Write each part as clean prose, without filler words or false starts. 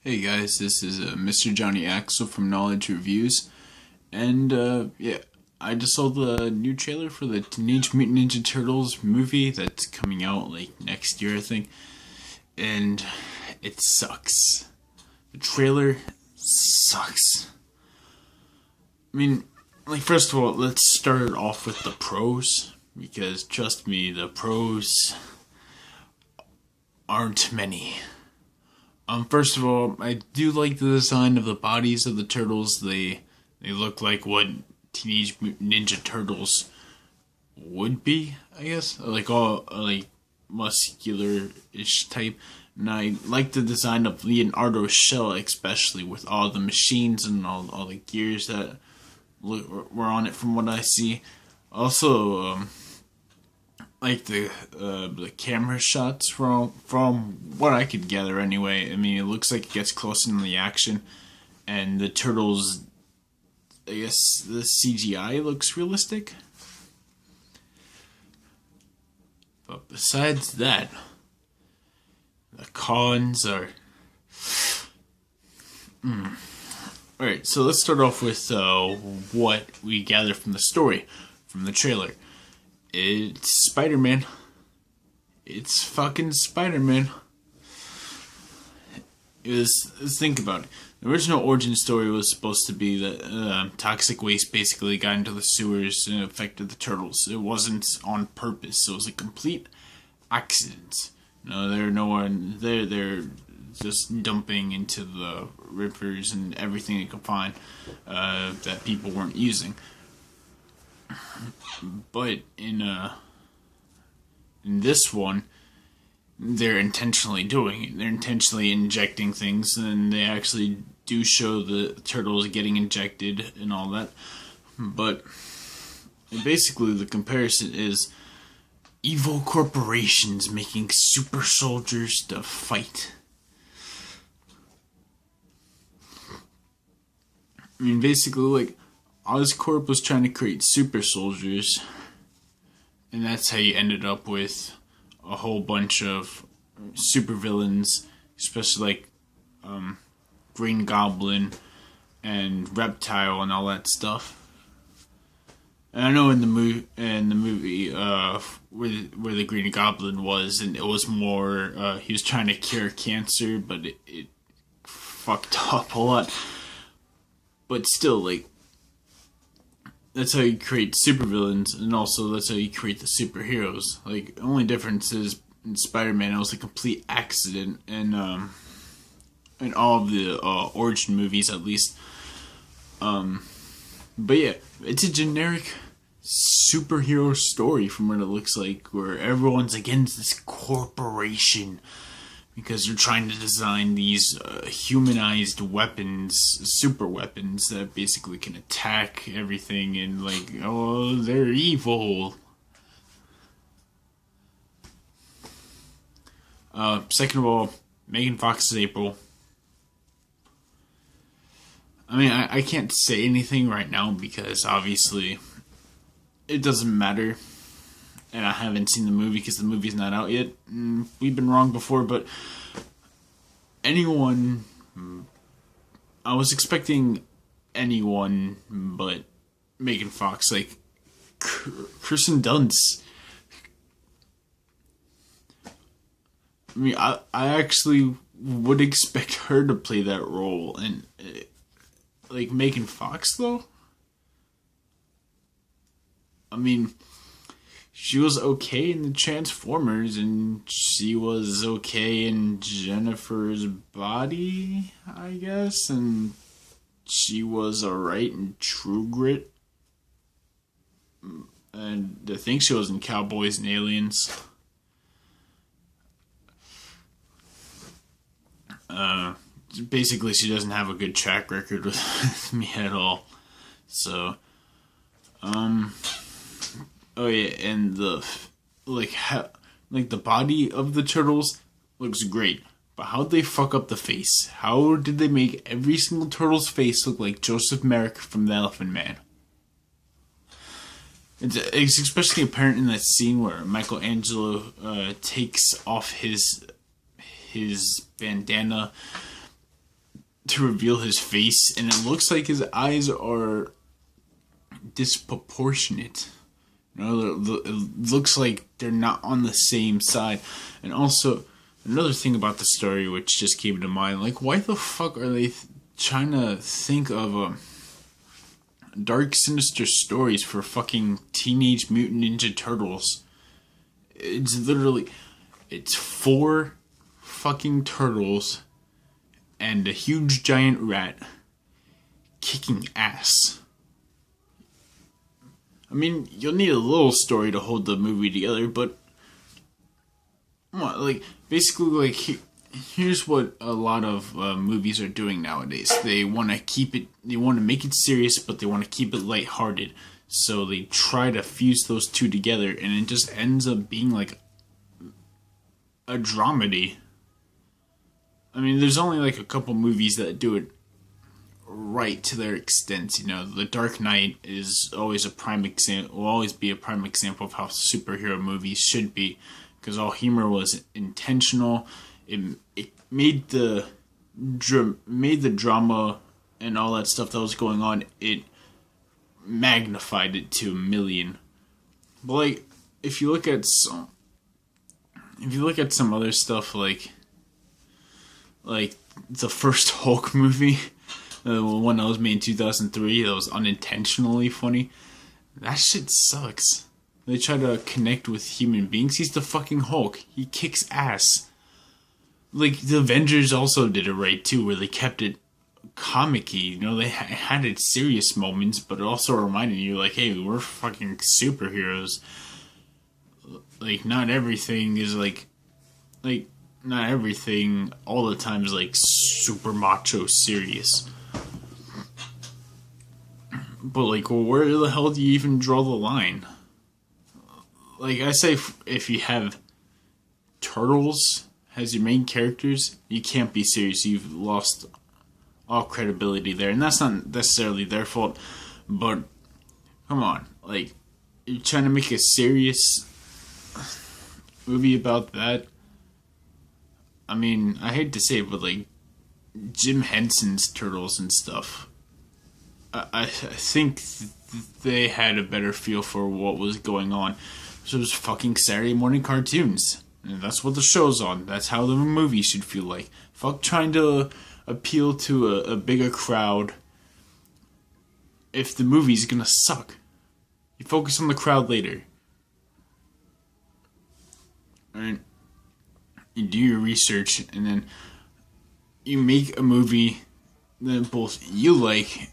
Hey guys, this is Mr. Johnny Axel from Knowledge Reviews, and yeah, I just saw the new trailer for the Teenage Mutant Ninja Turtles movie that's coming out like next year, I think, and it sucks. The trailer sucks. I mean, like, first of all, let's start off with the pros, because trust me, the pros aren't many. First of all, I do like the design of the bodies of the turtles. They look like what Teenage Mutant Ninja Turtles would be, I guess. Like all like muscular-ish type. And I like the design of Leonardo's shell, especially with all the machines and all the gears that were on it from what I see. Also, like the camera shots from what I could gather anyway. I mean, it looks like it gets closer in the action, and the turtles, I guess the CGI looks realistic. But besides that, the cons are. Alright, so let's start off with what we gather from the story, from the trailer. It's Spider-Man. It's fucking Spider-Man. Let's think about it. The original origin story was supposed to be that toxic waste basically got into the sewers and affected the turtles. It wasn't on purpose. It was a complete accident. No, they're just dumping into the rivers and everything they could find that people weren't using. But in this one, they're intentionally doing it. They're intentionally injecting things, and they actually do show the turtles getting injected and all that. But basically, the comparison is evil corporations making super soldiers to fight. I mean, basically, like, Oscorp was trying to create super soldiers, and that's how you ended up with a whole bunch of super villains, especially like Green Goblin and Reptile and all that stuff. And I know in the movie, where the Green Goblin was, and it was more he was trying to cure cancer, but it fucked up a lot. But still, like, that's how you create supervillains, and also that's how you create the superheroes. Like, the only difference is in Spider-Man, it was a complete accident, and in all of the origin movies, at least. But yeah, it's a generic superhero story from what it looks like, where everyone's against this corporation because they're trying to design these humanized weapons, super weapons that basically can attack everything, and like, oh, they're evil. Second of all, Megan Fox's April. I mean, I can't say anything right now because obviously it doesn't matter. And I haven't seen the movie because the movie's not out yet. We've been wrong before, but anyone... I was expecting anyone but Megan Fox, like Kirsten Dunst. I mean, I actually would expect her to play that role, and like Megan Fox though? I mean, she was okay in the Transformers, and she was okay in Jennifer's Body, I guess, and she was alright in True Grit, and I think she was in Cowboys and Aliens. Basically, she doesn't have a good track record with me at all, so, oh yeah, and the the body of the turtles looks great, but how'd they fuck up the face? How did they make every single turtle's face look like Joseph Merrick from The Elephant Man? It's especially apparent in that scene where Michelangelo takes off his bandana to reveal his face, and it looks like his eyes are disproportionate. You know, it looks like they're not on the same side. And also, another thing about the story which just came to mind, like, why the fuck are they trying to think of dark, sinister stories for fucking Teenage Mutant Ninja Turtles? It's literally, it's 4 fucking turtles and a huge giant rat kicking ass. I mean, you'll need a little story to hold the movie together, but like, basically, like, here's what a lot of movies are doing nowadays. They want to make it serious, but they want to keep it lighthearted. So they try to fuse those two together, and it just ends up being like a dramedy. I mean, there's only like a couple movies that do it right to their extent. You know, The Dark Knight is always a prime example. Will always be a prime example of how superhero movies should be, because all humor was intentional. It made the drama and all that stuff that was going on. It magnified it to 1,000,000. But like, if you look at some other stuff, like the first Hulk movie, the one that was made in 2003, that was unintentionally funny. That shit sucks. They try to connect with human beings. He's the fucking Hulk. He kicks ass. Like, the Avengers also did it right too, where they kept it comic-y. You know, they had its serious moments, but it also reminded you, like, hey, we're fucking superheroes. Like, not everything is like not everything all the time is like super macho serious. But like, well, where the hell do you even draw the line? Like, I say, if you have turtles as your main characters, you can't be serious. You've lost all credibility there, and that's not necessarily their fault. But come on, like, you're trying to make a serious movie about that. I mean, I hate to say it, but like, Jim Henson's Turtles and stuff, I think they had a better feel for what was going on. So it was fucking Saturday morning cartoons. And that's what the show's on. That's how the movie should feel like. Fuck trying to appeal to a bigger crowd if the movie's gonna suck. You focus on the crowd later. Alright? You do your research, and then you make a movie that both you like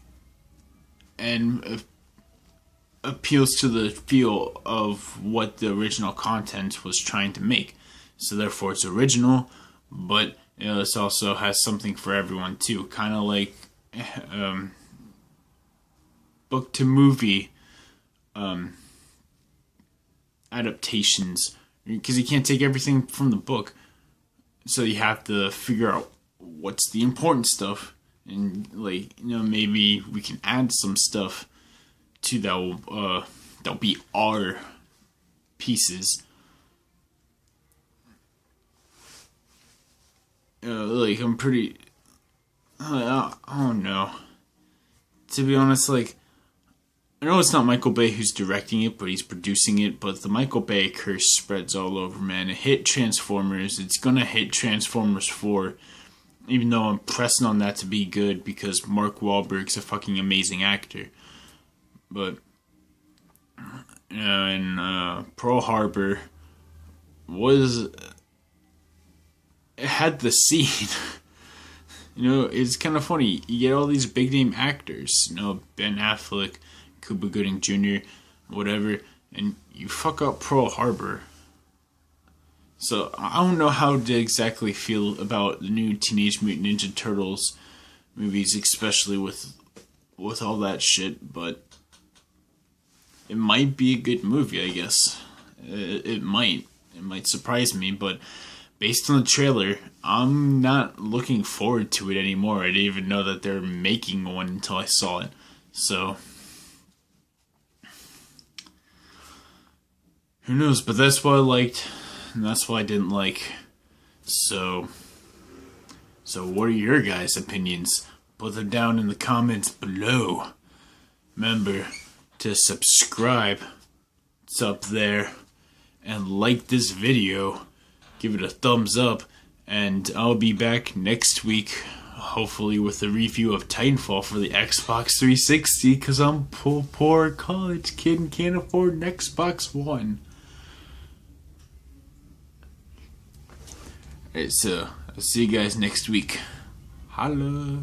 and appeals to the feel of what the original content was trying to make. So therefore it's original, but you know, this also has something for everyone too. Kind of like book to movie adaptations, because you can't take everything from the book. So you have to figure out what's the important stuff, and like, you know, maybe we can add some stuff to that'll be our pieces. Like, I'm pretty, I don't know. To be honest, like, I know it's not Michael Bay who's directing it, but he's producing it. But the Michael Bay curse spreads all over, man. It hit Transformers. It's gonna hit Transformers 4. Even though I'm pressing on that to be good, because Mark Wahlberg's a fucking amazing actor. But, you know, and Pearl Harbor it had the scene. You know, it's kind of funny. You get all these big name actors, you know, Ben Affleck, Cuba Gooding Jr., whatever, and you fuck up Pearl Harbor. So I don't know how to exactly feel about the new Teenage Mutant Ninja Turtles movies, especially with all that shit, but it might be a good movie, I guess. It might surprise me, but based on the trailer, I'm not looking forward to it anymore. I didn't even know that they're making one until I saw it. So who knows? But that's what I liked, and that's what I didn't like. So So what are your guys' opinions? Put them down in the comments below. Remember to subscribe. It's up there. And like this video. Give it a thumbs up. And I'll be back next week. Hopefully with a review of Titanfall for the Xbox 360. Because I'm poor college kid and can't afford an Xbox One. Alright, so I'll see you guys next week. Holla.